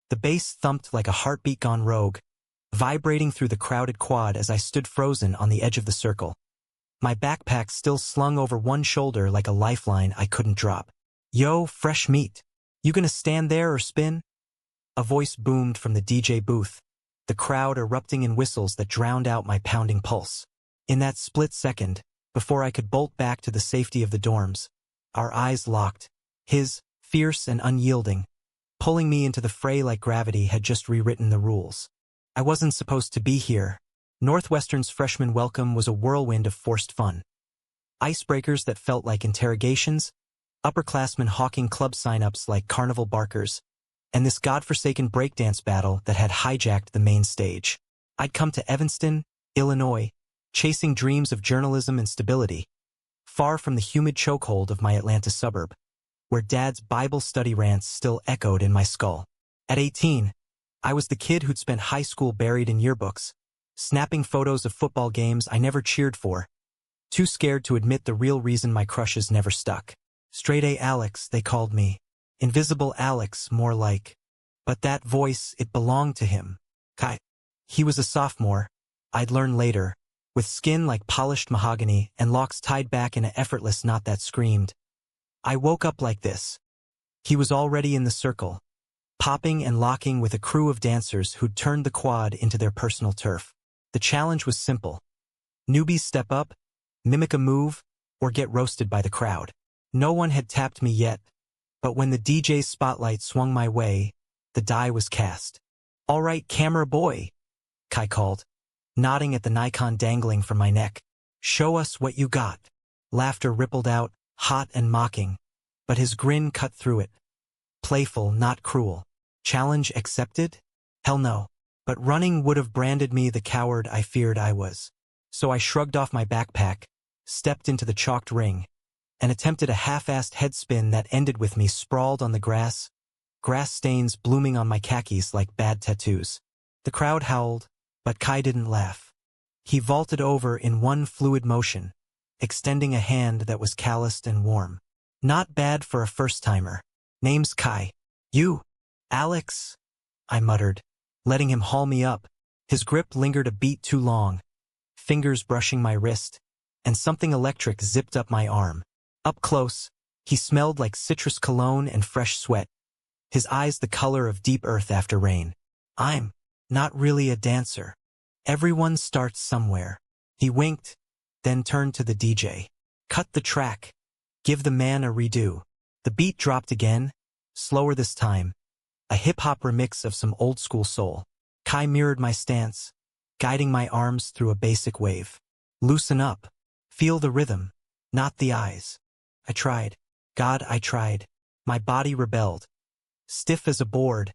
The bass thumped like a heartbeat gone rogue, vibrating through the crowded quad as I stood frozen on the edge of the circle. My backpack still slung over one shoulder like a lifeline I couldn't drop. "Yo, fresh meat. You gonna stand there or spin?" A voice boomed from the DJ booth, the crowd erupting in whistles that drowned out my pounding pulse. In that split second, before I could bolt back to the safety of the dorms, our eyes locked, his, fierce and unyielding, pulling me into the fray like gravity had just rewritten the rules. I wasn't supposed to be here. Northwestern's freshman welcome was a whirlwind of forced fun. Icebreakers that felt like interrogations, upperclassmen hawking club sign-ups like carnival barkers, and this godforsaken breakdance battle that had hijacked the main stage. I'd come to Evanston, Illinois, chasing dreams of journalism and stability, far from the humid chokehold of my Atlanta suburb, where Dad's Bible study rants still echoed in my skull. At 18, I was the kid who'd spent high school buried in yearbooks, snapping photos of football games I never cheered for, too scared to admit the real reason my crushes never stuck. Straight A Alex, they called me. Invisible Alex, more like. But that voice, it belonged to him. Kai. He was a sophomore, I'd learn later, with skin like polished mahogany and locks tied back in an effortless knot that screamed. I woke up like this. He was already in the circle, popping and locking with a crew of dancers who'd turned the quad into their personal turf. The challenge was simple. Newbies step up, mimic a move, or get roasted by the crowd. No one had tapped me yet, but when the DJ's spotlight swung my way, the die was cast. "All right, camera boy," Kai called, nodding at the Nikon dangling from my neck. "Show us what you got." Laughter rippled out, hot and mocking, but his grin cut through it. Playful, not cruel. Challenge accepted? Hell no. But running would have branded me the coward I feared I was. So I shrugged off my backpack, stepped into the chalked ring, and attempted a half-assed headspin that ended with me sprawled on the grass stains blooming on my khakis like bad tattoos. The crowd howled, but Kai didn't laugh. He vaulted over in one fluid motion, extending a hand that was calloused and warm. "Not bad for a first-timer. Name's Kai." "You, Alex," I muttered, letting him haul me up. His grip lingered a beat too long, fingers brushing my wrist, and something electric zipped up my arm. Up close, he smelled like citrus cologne and fresh sweat, his eyes the color of deep earth after rain. "I'm not really a dancer. Everyone starts somewhere." He winked, then turned to the DJ. "Cut the track. Give the man a redo." The beat dropped again, slower this time, a hip-hop remix of some old-school soul. Kai mirrored my stance, guiding my arms through a basic wave. "Loosen up. Feel the rhythm, not the eyes." I tried. God, I tried. My body rebelled. Stiff as a board,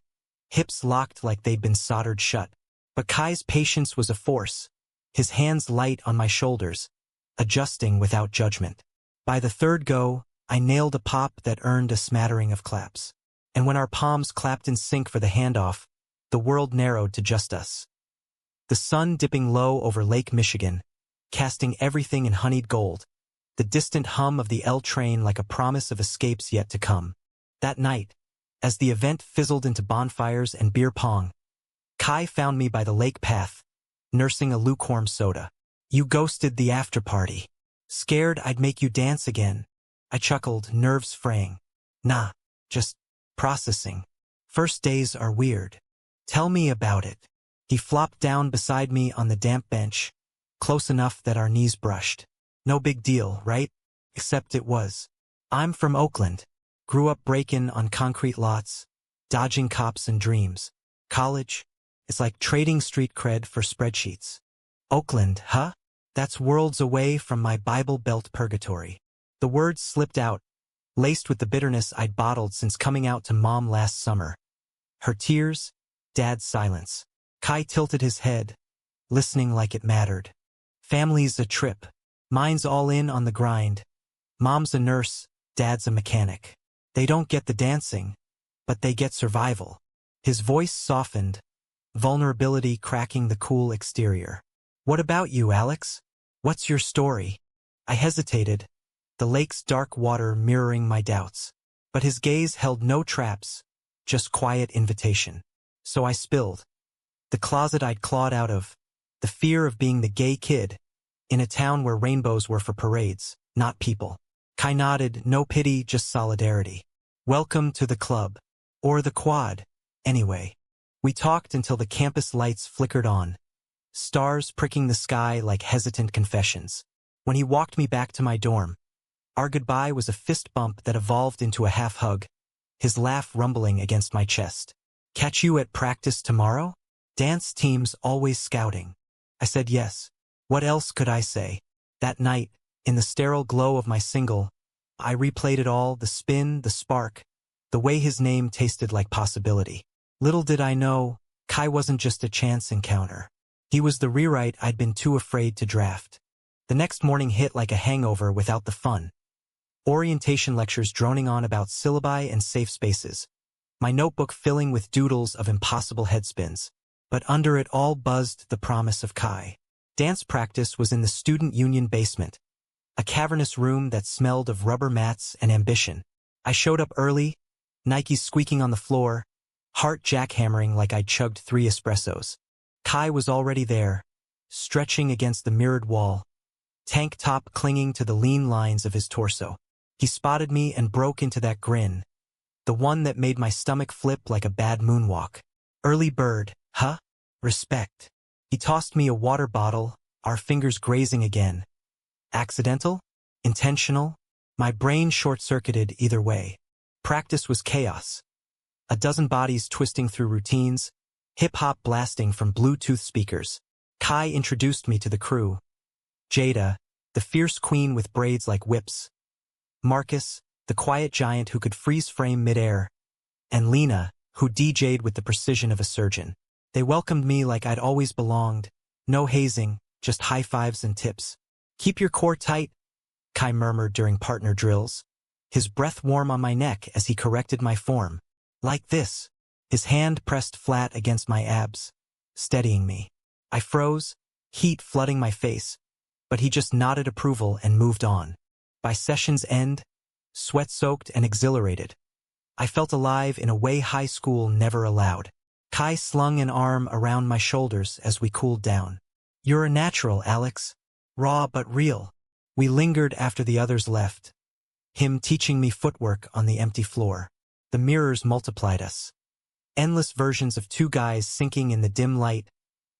hips locked like they'd been soldered shut. But Kai's patience was a force, his hands light on my shoulders, adjusting without judgment. By the third go, I nailed a pop that earned a smattering of claps. And when our palms clapped in sync for the handoff, the world narrowed to just us. The sun dipping low over Lake Michigan, casting everything in honeyed gold, the distant hum of the L train like a promise of escapes yet to come. That night, as the event fizzled into bonfires and beer pong, Kai found me by the lake path, nursing a lukewarm soda. "You ghosted the after-party. Scared I'd make you dance again." I chuckled, nerves fraying. "Nah, just processing. First days are weird. Tell me about it." He flopped down beside me on the damp bench, close enough that our knees brushed. "No big deal, right?" Except it was. "I'm from Oakland. Grew up breaking on concrete lots, dodging cops and dreams. College? It's like trading street cred for spreadsheets." "Oakland, huh? That's worlds away from my Bible Belt purgatory." The words slipped out, laced with the bitterness I'd bottled since coming out to Mom last summer. Her tears, Dad's silence. Kai tilted his head, listening like it mattered. "Family's a trip. Mine's all in on the grind. Mom's a nurse, Dad's a mechanic. They don't get the dancing, but they get survival." His voice softened, vulnerability cracking the cool exterior. "What about you, Alex? What's your story?" I hesitated, the lake's dark water mirroring my doubts. But his gaze held no traps, just quiet invitation. So I spilled. The closet I'd clawed out of. The fear of being the gay kid in a town where rainbows were for parades, not people. Kai nodded, no pity, just solidarity. Welcome to the club. Or the quad. Anyway. We talked until the campus lights flickered on, stars pricking the sky like hesitant confessions. When he walked me back to my dorm, our goodbye was a fist bump that evolved into a half-hug, his laugh rumbling against my chest. Catch you at practice tomorrow? Dance team's always scouting. I said yes. What else could I say? That night, in the sterile glow of my single, I replayed it all, the spin, the spark, the way his name tasted like possibility. Little did I know, Kai wasn't just a chance encounter. He was the rewrite I'd been too afraid to draft. The next morning hit like a hangover without the fun. Orientation lectures droning on about syllabi and safe spaces. My notebook filling with doodles of impossible headspins. But under it all buzzed the promise of Kai. Dance practice was in the student union basement, a cavernous room that smelled of rubber mats and ambition. I showed up early, Nikes squeaking on the floor, heart jackhammering like I'd chugged 3 espressos. Kai was already there, stretching against the mirrored wall, tank top clinging to the lean lines of his torso. He spotted me and broke into that grin, the one that made my stomach flip like a bad moonwalk. Early bird, huh? Respect. He tossed me a water bottle, our fingers grazing again. Accidental? Intentional? My brain short-circuited either way. Practice was chaos. A dozen bodies twisting through routines, hip-hop blasting from Bluetooth speakers. Kai introduced me to the crew. Jada, the fierce queen with braids like whips. Marcus, the quiet giant who could freeze-frame midair. And Lena, who DJ'd with the precision of a surgeon. They welcomed me like I'd always belonged. No hazing, just high fives and tips. Keep your core tight, Kai murmured during partner drills, his breath warm on my neck as he corrected my form. Like this. His hand pressed flat against my abs, steadying me. I froze, heat flooding my face, but he just nodded approval and moved on. By session's end, sweat-soaked and exhilarated, I felt alive in a way high school never allowed. Kai slung an arm around my shoulders as we cooled down. You're a natural, Alex. Raw but real. We lingered after the others left, him teaching me footwork on the empty floor. The mirrors multiplied us. Endless versions of 2 guys sinking in the dim light,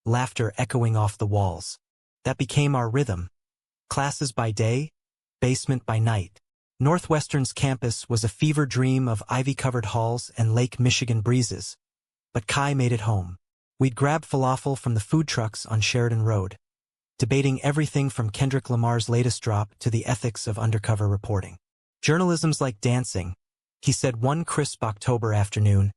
laughter echoing off the walls. That became our rhythm. Classes by day, basement by night. Northwestern's campus was a fever dream of ivy-covered halls and Lake Michigan breezes. But Kai made it home. We'd grab falafel from the food trucks on Sheridan Road, debating everything from Kendrick Lamar's latest drop to the ethics of undercover reporting. Journalism's like dancing, he said one crisp October afternoon,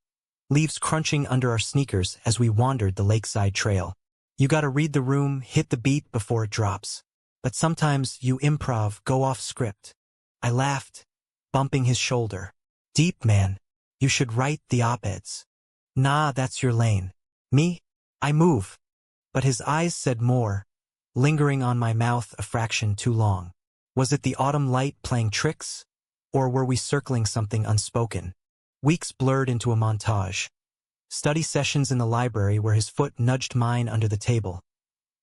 leaves crunching under our sneakers as we wandered the lakeside trail. You gotta read the room, hit the beat before it drops. But sometimes you improv, go off script. I laughed, bumping his shoulder. Deep, man. You should write the op-eds. Nah, that's your lane. Me? I move. But his eyes said more, lingering on my mouth a fraction too long. Was it the autumn light playing tricks? Or were we circling something unspoken? Weeks blurred into a montage. Study sessions in the library where his foot nudged mine under the table.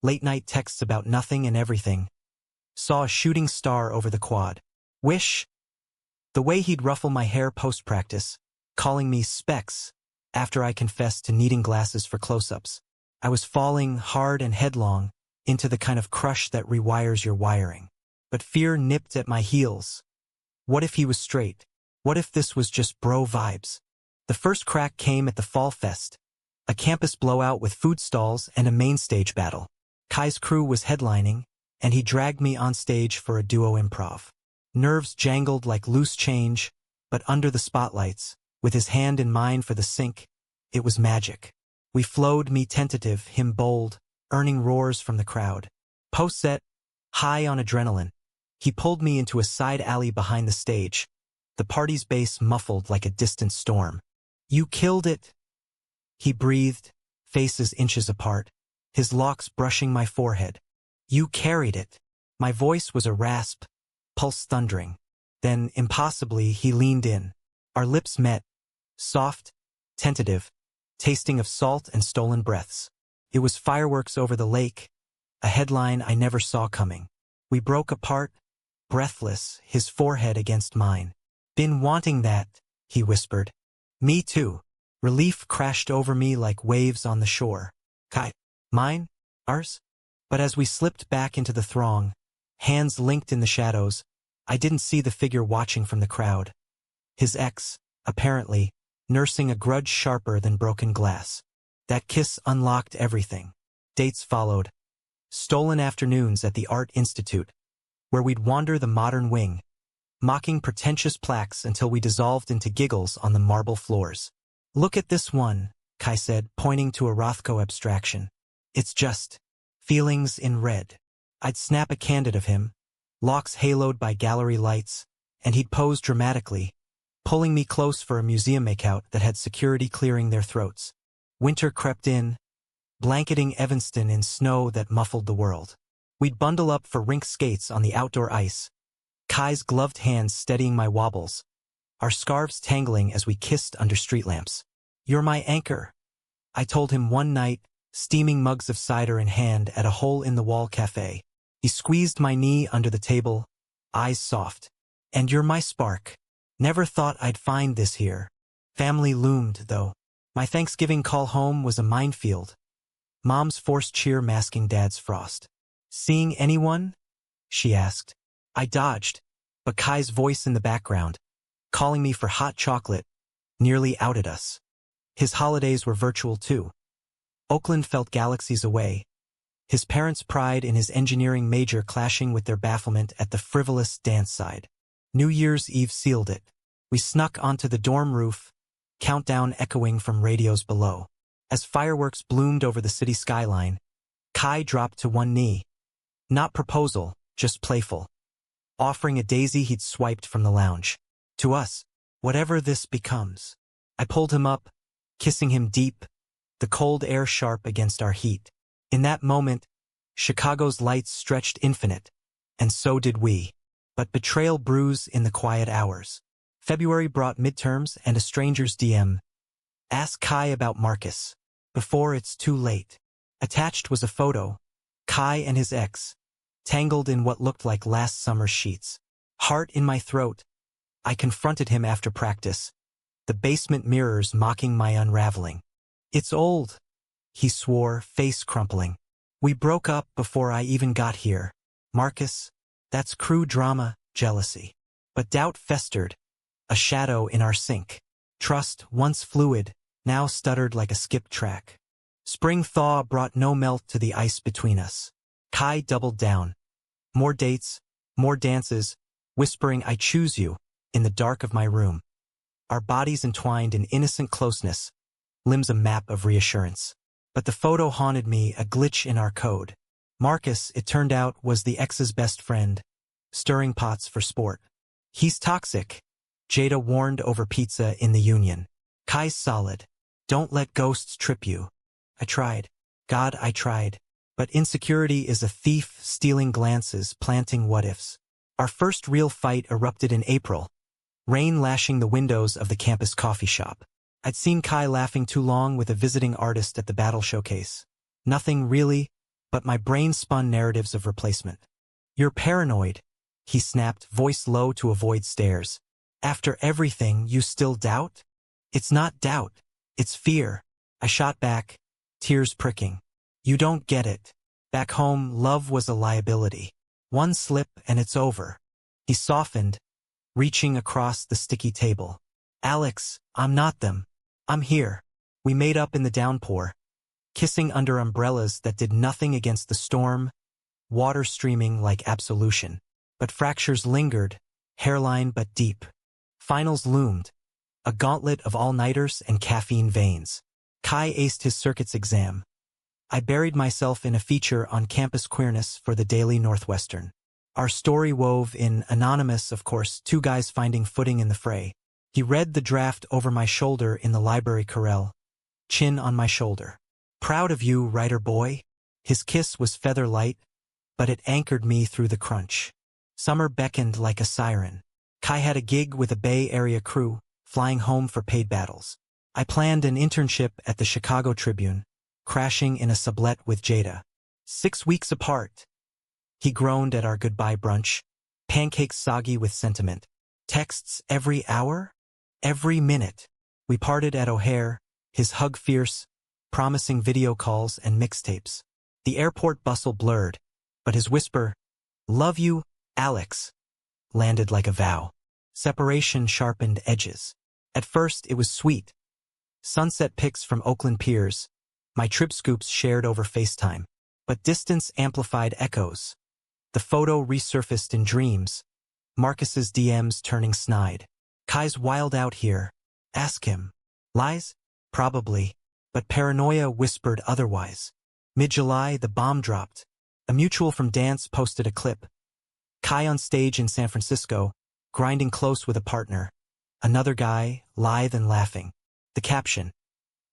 Late-night texts about nothing and everything. Saw a shooting star over the quad. Wish. The way he'd ruffle my hair post-practice, calling me Specs, after I confessed to needing glasses for close-ups. I was falling hard and headlong into the kind of crush that rewires your wiring. But fear nipped at my heels. What if he was straight? What if this was just bro vibes? The first crack came at the Fall Fest, a campus blowout with food stalls and a main stage battle. Kai's crew was headlining, and he dragged me on stage for a duo improv. Nerves jangled like loose change, but under the spotlights, with his hand in mine for the sync, it was magic. We flowed, me tentative, him bold, earning roars from the crowd. Post-set, high on adrenaline, he pulled me into a side alley behind the stage, the party's bass muffled like a distant storm. You killed it, he breathed, faces inches apart, his locks brushing my forehead. You carried it. My voice was a rasp, pulse thundering. Then, impossibly, he leaned in. Our lips met, soft, tentative, tasting of salt and stolen breaths. It was fireworks over the lake, a headline I never saw coming. We broke apart, breathless, his forehead against mine. "Been wanting that," he whispered. "Me too." Relief crashed over me like waves on the shore. "Kai, mine? Ours?" But as we slipped back into the throng, hands linked in the shadows, I didn't see the figure watching from the crowd. His ex, apparently, nursing a grudge sharper than broken glass. That kiss unlocked everything. Dates followed. Stolen afternoons at the Art Institute, where we'd wander the modern wing, mocking pretentious plaques until we dissolved into giggles on the marble floors. "Look at this one," Kai said, pointing to a Rothko abstraction. "It's just feelings in red." I'd snap a candid of him, locks haloed by gallery lights, and he'd pose dramatically, pulling me close for a museum makeout that had security clearing their throats. Winter crept in, blanketing Evanston in snow that muffled the world. We'd bundle up for rink skates on the outdoor ice, Kai's gloved hands steadying my wobbles, our scarves tangling as we kissed under street lamps. "You're my anchor," I told him one night, steaming mugs of cider in hand at a hole-in-the-wall cafe. He squeezed my knee under the table, eyes soft. "And you're my spark. Never thought I'd find this here." Family loomed, though. My Thanksgiving call home was a minefield, Mom's forced cheer masking Dad's frost. "Seeing anyone?" she asked. I dodged, but Kai's voice in the background, calling me for hot chocolate, nearly outed us. His holidays were virtual too. Oakland felt galaxies away, his parents' pride in his engineering major clashing with their bafflement at the frivolous dance side. New Year's Eve sealed it. We snuck onto the dorm roof, countdown echoing from radios below. As fireworks bloomed over the city skyline, Kai dropped to one knee. Not proposal, just playful. Offering a daisy he'd swiped from the lounge. To us, whatever this becomes. I pulled him up, kissing him deep, the cold air sharp against our heat. In that moment, Chicago's lights stretched infinite, and so did we. But betrayal brews in the quiet hours. February brought midterms and a stranger's DM. "Ask Kai about Marcus, before it's too late." Attached was a photo, Kai and his ex, tangled in what looked like last summer's sheets. Heart in my throat, I confronted him after practice, the basement mirrors mocking my unraveling. "It's old," he swore, face crumpling. "We broke up before I even got here. Marcus, that's crew drama, jealousy." But doubt festered, a shadow in our sink. Trust, once fluid, now stuttered like a skipped track. Spring thaw brought no melt to the ice between us. Kai doubled down. More dates, more dances, whispering "I choose you" in the dark of my room. Our bodies entwined in innocent closeness, limbs a map of reassurance. But the photo haunted me, a glitch in our code. Marcus, it turned out, was the ex's best friend, stirring pots for sport. "He's toxic," Jada warned over pizza in the Union. Kai's solid. "Don't let ghosts trip you." I tried. God, I tried. But insecurity is a thief, stealing glances, planting what-ifs. Our first real fight erupted in April, rain lashing the windows of the campus coffee shop. I'd seen Kai laughing too long with a visiting artist at the battle showcase. Nothing really, but my brain spun narratives of replacement. "You're paranoid," he snapped, voice low to avoid stares. "After everything, you still doubt?" "It's not doubt, it's fear," I shot back, tears pricking. "You don't get it. Back home, love was a liability. One slip and it's over." He softened, reaching across the sticky table. "Alex, I'm not them. I'm here." We made up in the downpour, kissing under umbrellas that did nothing against the storm, water streaming like absolution. But fractures lingered, hairline but deep. Finals loomed, a gauntlet of all-nighters and caffeine veins. Kai aced his circuits exam. I buried myself in a feature on campus queerness for the Daily Northwestern. Our story wove in, anonymous of course, two guys finding footing in the fray. He read the draft over my shoulder in the library corral, chin on my shoulder. "Proud of you, writer boy." His kiss was feather light, but it anchored me through the crunch. Summer beckoned like a siren. Kai had a gig with a Bay Area crew, flying home for paid battles. I planned an internship at the Chicago Tribune, crashing in a sublet with Jada. 6 weeks apart. He groaned at our goodbye brunch, pancakes soggy with sentiment. Texts every hour? Every minute. We parted at O'Hare, his hug fierce, promising video calls and mixtapes. The airport bustle blurred, but his whisper, "Love you, Alex," landed like a vow. Separation sharpened edges. At first it was sweet. Sunset pics from Oakland piers, my trip scoops shared over FaceTime. But distance amplified echoes. The photo resurfaced in dreams, Marcus's DMs turning snide. Kai's wild out here. Ask him. Lies? Probably. But paranoia whispered otherwise. Mid-July, the bomb dropped. A mutual from Dance posted a clip. Kai on stage in San Francisco, grinding close with a partner. Another guy, lithe and laughing. The caption.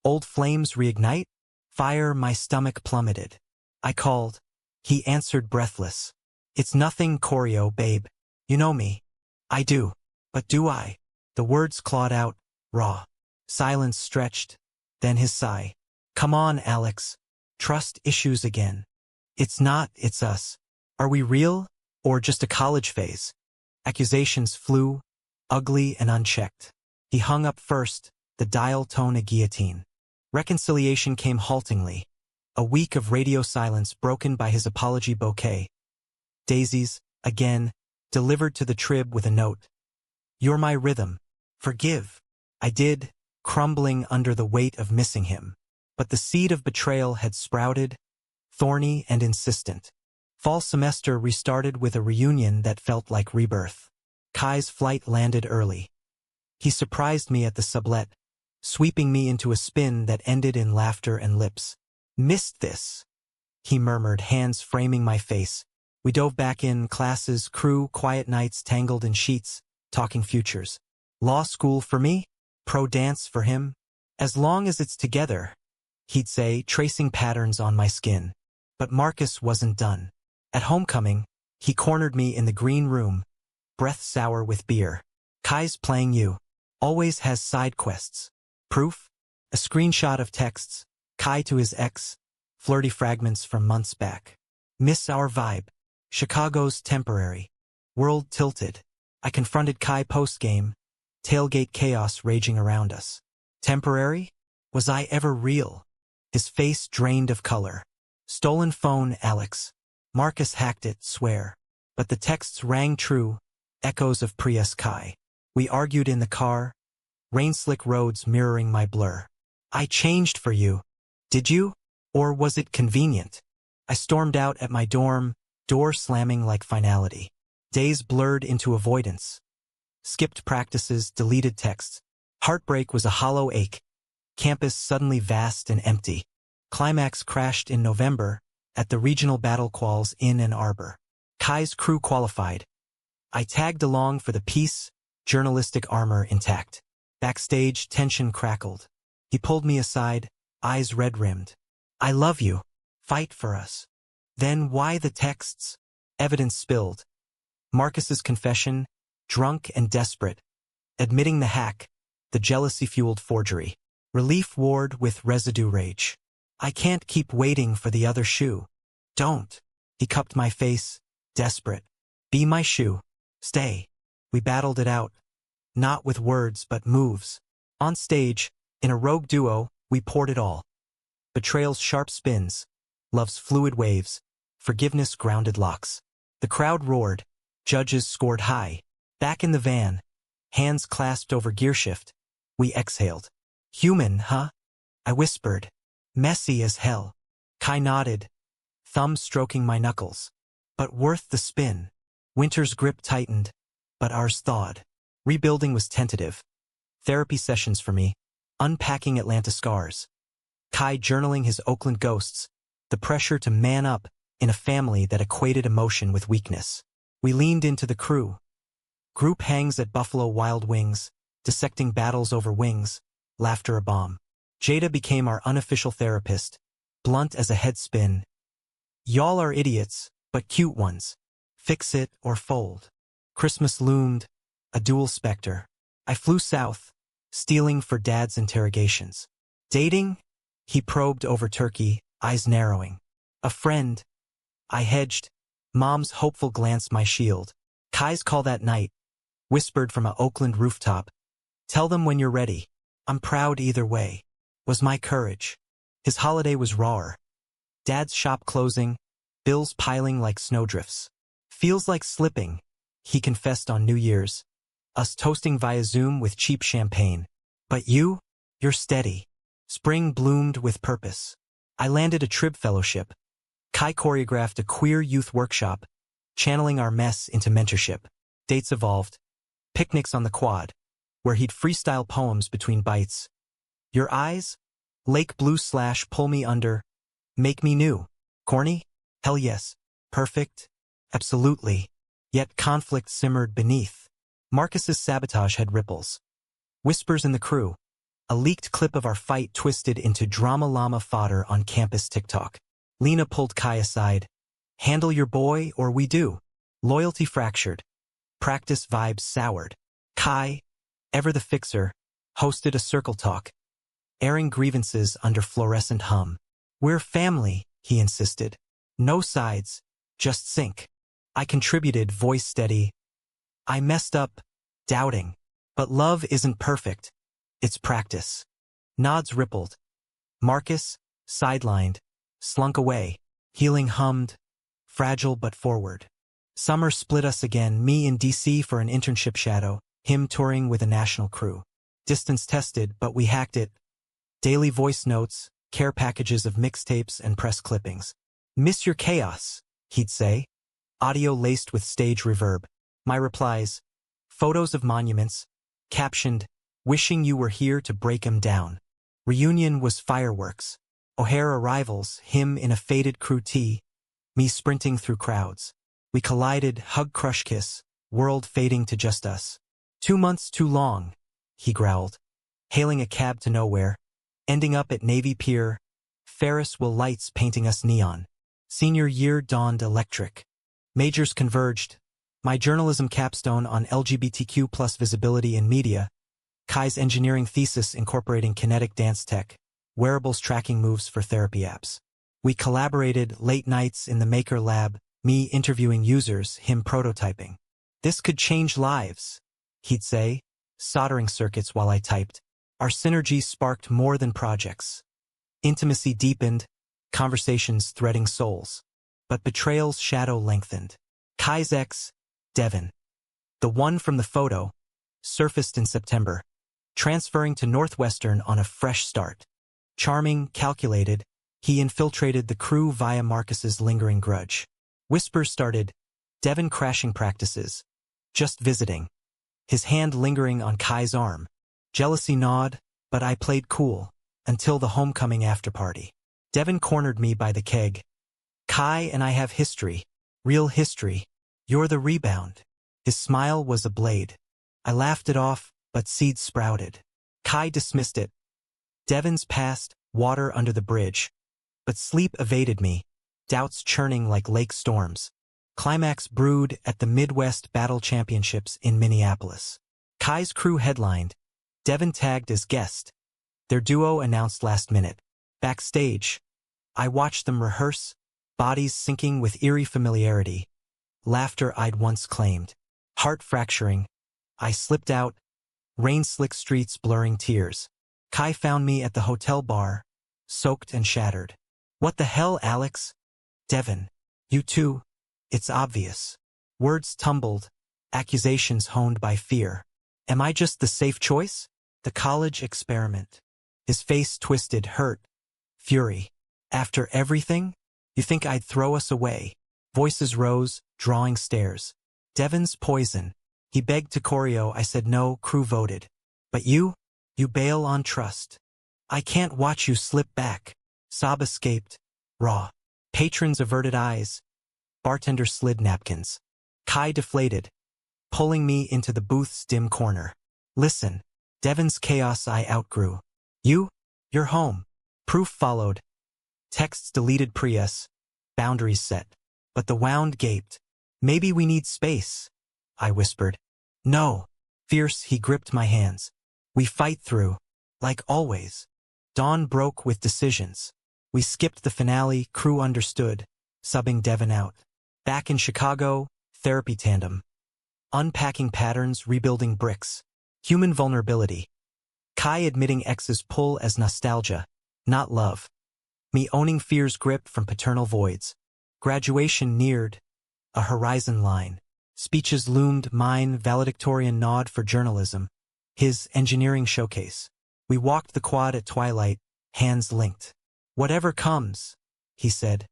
Old flames reignite? Fire, my stomach plummeted. I called. He answered breathless. It's nothing, choreo, babe. You know me. I do. But do I? The words clawed out, raw. Silence stretched. Then his sigh. Come on, Alex. Trust issues again. It's not, it's us. Are we real? Or just a college phase? Accusations flew, ugly and unchecked. He hung up first, the dial tone a guillotine. Reconciliation came haltingly. A week of radio silence broken by his apology bouquet. Daisies, again, delivered to the Trib with a note. You're my rhythm. Forgive. I did, crumbling under the weight of missing him. But the seed of betrayal had sprouted, thorny and insistent. Fall semester restarted with a reunion that felt like rebirth. Kai's flight landed early. He surprised me at the sublet, sweeping me into a spin that ended in laughter and lips. Missed this, he murmured, hands framing my face. We dove back in, classes, crew, quiet nights tangled in sheets, talking futures. Law school for me, pro dance for him. As long as it's together, he'd say, tracing patterns on my skin. But Marcus wasn't done. At homecoming, he cornered me in the green room, breath sour with beer. Kai's playing you. Always has side quests. Proof? A screenshot of texts. Kai to his ex. Flirty fragments from months back. Miss our vibe. Chicago's temporary. World tilted. I confronted Kai post-game. Tailgate chaos raging around us. Temporary? Was I ever real? His face drained of color. Stolen phone, Alex. Marcus hacked it, swear. But the texts rang true, echoes of Prius Kai. We argued in the car, rain-slick roads mirroring my blur. I changed for you. Did you? Or was it convenient? I stormed out at my dorm, door slamming like finality. Days blurred into avoidance. Skipped practices, deleted texts. Heartbreak was a hollow ache. Campus suddenly vast and empty. Climax crashed in November at the regional battle quals in Ann Arbor. Kai's crew qualified. I tagged along for the peace, journalistic armor intact. Backstage, tension crackled. He pulled me aside, eyes red-rimmed. I love you. Fight for us. Then why the texts? Evidence spilled. Marcus's confession, drunk and desperate. Admitting the hack, the jealousy-fueled forgery. Relief ward with residue rage. I can't keep waiting for the other shoe. Don't. He cupped my face, desperate. Be my shoe. Stay. We battled it out. Not with words, but moves. On stage, in a rogue duo, we poured it all. Betrayal's sharp spins, love's fluid waves, forgiveness grounded locks. The crowd roared, judges scored high. Back in the van, hands clasped over gearshift, we exhaled. Human, huh? I whispered. Messy as hell. Kai nodded, thumb stroking my knuckles. But worth the spin. Winter's grip tightened, but ours thawed. Rebuilding was tentative. Therapy sessions for me, unpacking Atlanta scars. Kai journaling his Oakland ghosts, the pressure to man up in a family that equated emotion with weakness. We leaned into the crew. Group hangs at Buffalo Wild Wings, dissecting battles over wings, laughter a bomb. Jada became our unofficial therapist, blunt as a head spin. Y'all are idiots, but cute ones. Fix it or fold. Christmas loomed, a dual specter. I flew south, stealing for Dad's interrogations. Dating? He probed over turkey, eyes narrowing. A friend? I hedged. Mom's hopeful glance my shield. Kai's call that night, whispered from a Oakland rooftop. Tell them when you're ready. I'm proud either way. Was my courage. His holiday was rawer. Dad's shop closing, bills piling like snowdrifts. Feels like slipping, he confessed on New Year's. Us toasting via Zoom with cheap champagne. But you're steady. Spring bloomed with purpose. I landed a Trib fellowship. Kai choreographed a queer youth workshop, channeling our mess into mentorship. Dates evolved. Picnics on the quad, where he'd freestyle poems between bites. Your eyes? Lake blue / pull me under. Make me new. Corny? Hell yes. Perfect? Absolutely. Yet conflict simmered beneath. Marcus's sabotage had ripples. Whispers in the crew. A leaked clip of our fight twisted into drama llama fodder on campus TikTok. Lena pulled Kai aside. Handle your boy or we do. Loyalty fractured. Practice vibes soured. Kai, ever the fixer, hosted a circle talk, airing grievances under fluorescent hum. We're family, he insisted. No sides, just sync. I contributed, voice steady. I messed up, doubting. But love isn't perfect. It's practice. Nods rippled. Marcus, sidelined, slunk away. Healing hummed, fragile but forward. Summer split us again, me in DC for an internship shadow, him touring with a national crew. Distance tested, but we hacked it. Daily voice notes, care packages of mixtapes and press clippings. Miss your chaos, he'd say. Audio laced with stage reverb. My replies, photos of monuments, captioned, wishing you were here to break 'em down. Reunion was fireworks. O'Hare arrivals, him in a faded crew tee, me sprinting through crowds. We collided, hug, crush, kiss, world fading to just us. 2 months too long, he growled, hailing a cab to nowhere, ending up at Navy Pier, Ferris wheel lights painting us neon. Senior year dawned electric. Majors converged. My journalism capstone on LGBTQ+ visibility in media, Kai's engineering thesis incorporating kinetic dance tech, wearables tracking moves for therapy apps. We collaborated late nights in the Maker Lab, me interviewing users, him prototyping. This could change lives, he'd say, soldering circuits while I typed. Our synergy sparked more than projects. Intimacy deepened, conversations threading souls. But betrayal's shadow lengthened. Kai's ex, Devin, the one from the photo, surfaced in September, transferring to Northwestern on a fresh start. Charming, calculated, he infiltrated the crew via Marcus's lingering grudge. Whispers started, Devin crashing practices, just visiting. His hand lingering on Kai's arm. Jealousy gnawed, but I played cool, until the homecoming afterparty. Devin cornered me by the keg. Kai and I have history, real history. You're the rebound. His smile was a blade. I laughed it off, but seeds sprouted. Kai dismissed it. Devin's past, water under the bridge. But sleep evaded me, doubts churning like lake storms. Climax brewed at the Midwest Battle Championships in Minneapolis. Kai's crew headlined. Devin tagged as guest. Their duo announced last minute. Backstage, I watched them rehearse, bodies sinking with eerie familiarity. Laughter I'd once claimed. Heart fracturing. I slipped out. Rain-slick streets blurring tears. Kai found me at the hotel bar, soaked and shattered. What the hell, Alex? Devin. You too? It's obvious. Words tumbled, accusations honed by fear. Am I just the safe choice? The college experiment. His face twisted, hurt. Fury. After everything? You think I'd throw us away? Voices rose, drawing stares. Devin's poison. He begged to choreo. I said no, crew voted. But you bail on trust. I can't watch you slip back. Sob escaped. Raw. Patrons averted eyes. Bartender slid napkins. Kai deflated, pulling me into the booth's dim corner. Listen. Devin's chaos I outgrew. You're home. Proof followed. Texts deleted pre-S. Boundaries set. But the wound gaped. Maybe we need space, I whispered. No. Fierce, he gripped my hands. We fight through, like always. Dawn broke with decisions. We skipped the finale, crew understood, subbing Devin out. Back in Chicago, therapy tandem. Unpacking patterns, rebuilding bricks. Human vulnerability. Kai admitting ex's pull as nostalgia, not love. Me owning fear's grip from paternal voids. Graduation neared, a horizon line. Speeches loomed, mine valedictorian nod for journalism. His engineering showcase. We walked the quad at twilight, hands linked. Whatever comes, he said.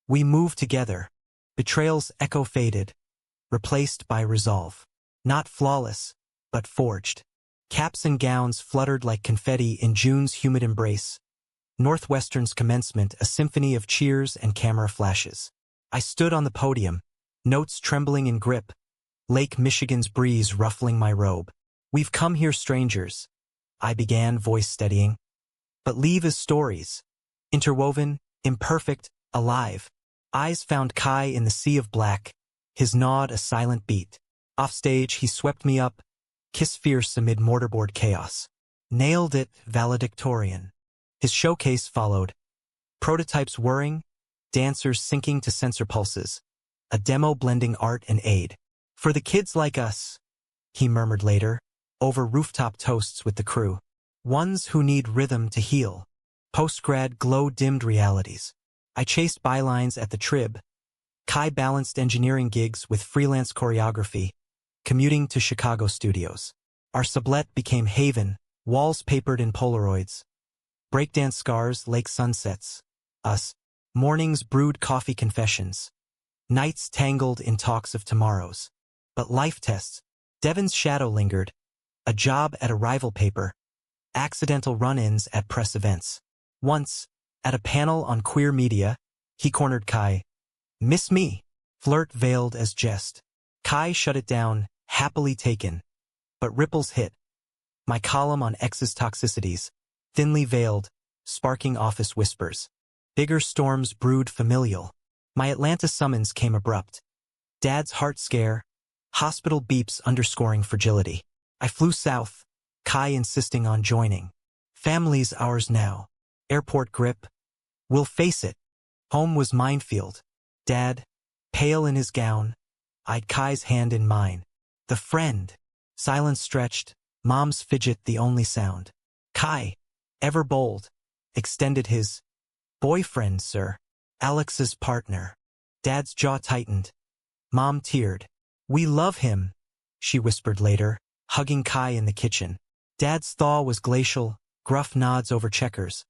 We move together. Betrayal's echo faded, replaced by resolve. Not flawless, but forged. Caps and gowns fluttered like confetti in June's humid embrace. Northwestern's commencement, a symphony of cheers and camera flashes. I stood on the podium, notes trembling in grip, Lake Michigan's breeze ruffling my robe. We've come here strangers, I began, voice steadying. But leave as stories. Interwoven, imperfect, alive. Eyes found Kai in the sea of black, his nod a silent beat. Offstage he swept me up, kiss fierce amid mortarboard chaos. Nailed it, valedictorian. His showcase followed. Prototypes whirring, dancers syncing to sensor pulses. A demo blending art and aid. For the kids like us, he murmured later, over rooftop toasts with the crew. Ones who need rhythm to heal. Post-grad glow-dimmed realities. I chased bylines at the Trib. Kai balanced engineering gigs with freelance choreography, commuting to Chicago studios. Our sublet became haven, walls papered in Polaroids. Breakdance scars, lake sunsets. Us. Mornings brewed coffee confessions. Nights tangled in talks of tomorrows. But life tests. Devin's shadow lingered. A job at a rival paper. Accidental run-ins at press events. Once, at a panel on queer media, he cornered Kai. Miss me. Flirt veiled as jest. Kai shut it down, happily taken. But ripples hit. My column on X's toxicities. Thinly veiled, sparking office whispers. Bigger storms brewed familial. My Atlanta summons came abrupt. Dad's heart scare. Hospital beeps underscoring fragility. I flew south, Kai insisting on joining. Family's ours now. Airport grip. We'll face it. Home was minefield. Dad, pale in his gown, eyed Kai's hand in mine. The friend. Silence stretched, Mom's fidget the only sound. Kai, ever bold, extended his boyfriend, sir. Alex's partner. Dad's jaw tightened. Mom teared. We love him, she whispered later, hugging Kai in the kitchen. Dad's thaw was glacial, gruff nods over checkers.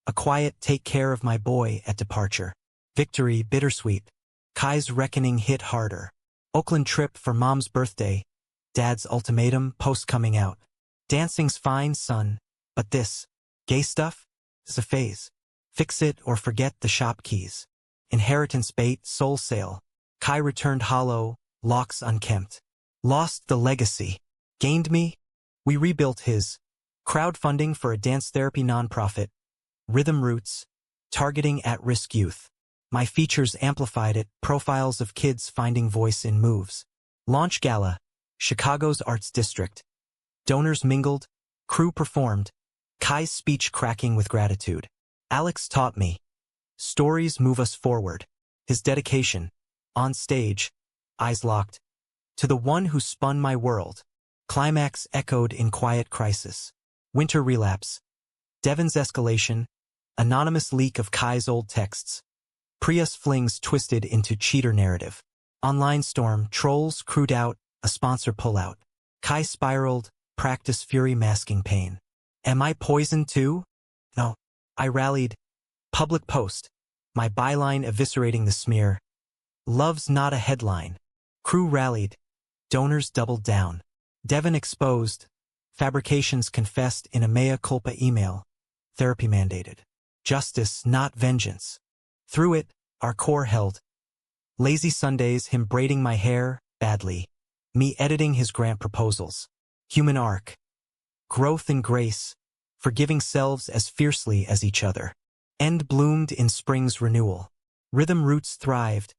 A quiet take care of my boy at departure. Victory bittersweet. Kai's reckoning hit harder. Oakland trip for Mom's birthday. Dad's ultimatum post coming out. Dancing's fine, son, but this, gay stuff, is a phase. Fix it or forget the shop keys. Inheritance bait, soul sale. Kai returned hollow, locks unkempt. Lost the legacy. Gained me? We rebuilt his. Crowdfunding for a dance therapy nonprofit. Rhythm Roots, targeting at-risk youth. My features amplified it, profiles of kids finding voice in moves. Launch Gala, Chicago's Arts District. Donors mingled, crew performed, Kai's speech cracking with gratitude. Alex taught me. Stories move us forward. His dedication. On stage, eyes locked. To the one who spun my world. Climax echoed in quiet crisis. Winter relapse. Devin's escalation. Anonymous leak of Kai's old texts. Prius flings twisted into cheater narrative. Online storm, trolls crewed out, a sponsor pullout. Kai spiraled, practice fury masking pain. Am I poisoned too? No. I rallied. Public post. My byline eviscerating the smear. Love's not a headline. Crew rallied. Donors doubled down. Devin exposed. Fabrications confessed in a mea culpa email. Therapy mandated. Justice, not vengeance. Through it, our core held. Lazy Sundays, him braiding my hair, badly. Me editing his grant proposals. Human arc. Growth and grace. Forgiving selves as fiercely as each other. End bloomed in spring's renewal. Rhythm Roots thrived.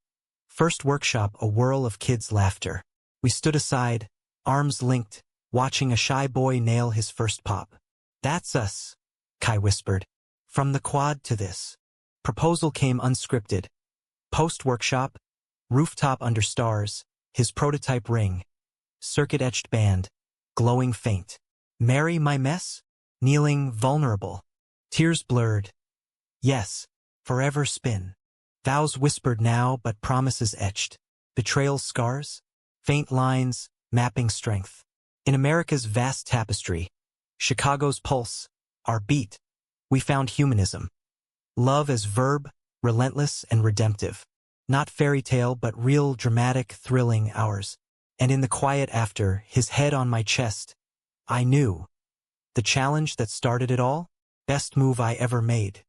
First workshop, a whirl of kids' laughter. We stood aside, arms linked, watching a shy boy nail his first pop. That's us, Kai whispered. From the quad to this. Proposal came unscripted. Post-workshop, rooftop under stars, his prototype ring, circuit-etched band, glowing faint. Marry my mess? Kneeling, vulnerable. Tears blurred. Yes, forever spin. Vows whispered now, but promises etched. Betrayal scars? Faint lines, mapping strength. In America's vast tapestry, Chicago's pulse, our beat, we found humanism. Love as verb, relentless and redemptive. Not fairy tale, but real, dramatic, thrilling ours. And in the quiet after, his head on my chest, I knew. The challenge that started it all? Best move I ever made.